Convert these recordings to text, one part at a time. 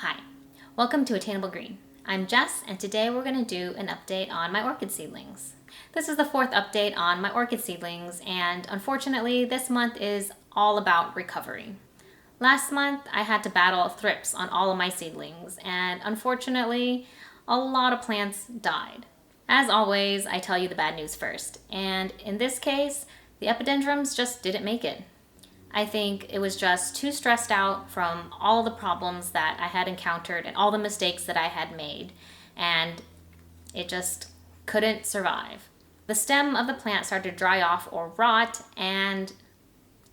Hi, welcome to Attainable Green. I'm Jess, and today we're going to do an update on my orchid seedlings. This is the fourth update on my orchid seedlings, and unfortunately this month is all about recovery. Last month I had to battle thrips on all of my seedlings, and unfortunately a lot of plants died. As always, I tell you the bad news first, and in this case, the epidendrums just didn't make it. I think it was just too stressed out from all the problems that I had encountered and all the mistakes that I had made, and it just couldn't survive. The stem of the plant started to dry off or rot, and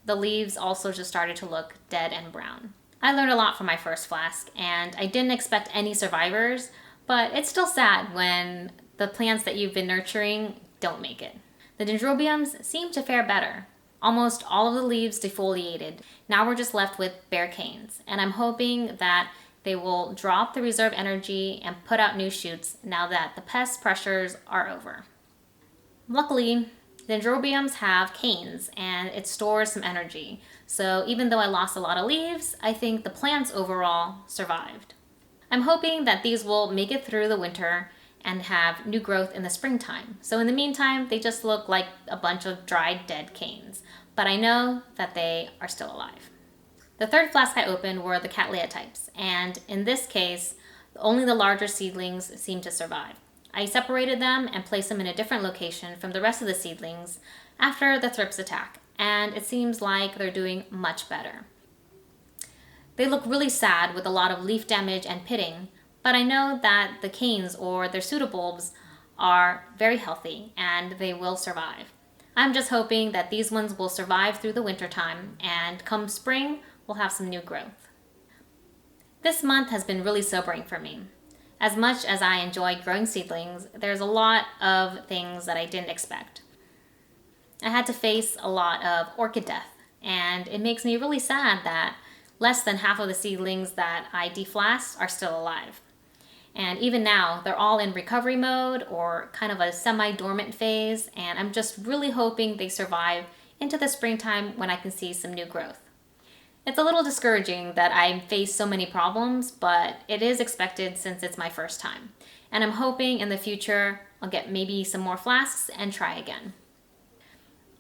the leaves also just started to look dead and brown. I learned a lot from my first flask, and I didn't expect any survivors, but it's still sad when the plants that you've been nurturing don't make it. The dendrobiums seem to fare better. Almost all of the leaves defoliated. Now we're just left with bare canes, and I'm hoping that they will drop the reserve energy and put out new shoots now that the pest pressures are over. Luckily, dendrobiums have canes and it stores some energy. So even though I lost a lot of leaves, I think the plants overall survived. I'm hoping that these will make it through the winter and have new growth in the springtime. So in the meantime, they just look like a bunch of dried, dead canes. But I know that they are still alive. The third flask I opened were the Cattleya types, and in this case, only the larger seedlings seemed to survive. I separated them and placed them in a different location from the rest of the seedlings after the thrips attack, and it seems like they're doing much better. They look really sad with a lot of leaf damage and pitting, but I know that the canes or their pseudobulbs are very healthy and they will survive. I'm just hoping that these ones will survive through the winter time, and come spring, we'll have some new growth. This month has been really sobering for me. As much as I enjoy growing seedlings, there's a lot of things that I didn't expect. I had to face a lot of orchid death, and it makes me really sad that less than half of the seedlings that I deflasked are still alive. And even now, they're all in recovery mode or kind of a semi-dormant phase, and I'm just really hoping they survive into the springtime when I can see some new growth. It's a little discouraging that I face so many problems, but it is expected since it's my first time. And I'm hoping in the future I'll get maybe some more flasks and try again.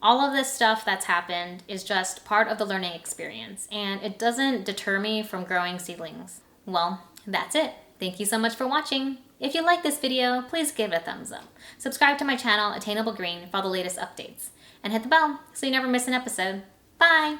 All of this stuff that's happened is just part of the learning experience, and it doesn't deter me from growing seedlings. Well, that's it. Thank you so much for watching. If you like this video, please give it a thumbs up. Subscribe to my channel, Attainable Green, for all the latest updates. And hit the bell so you never miss an episode. Bye!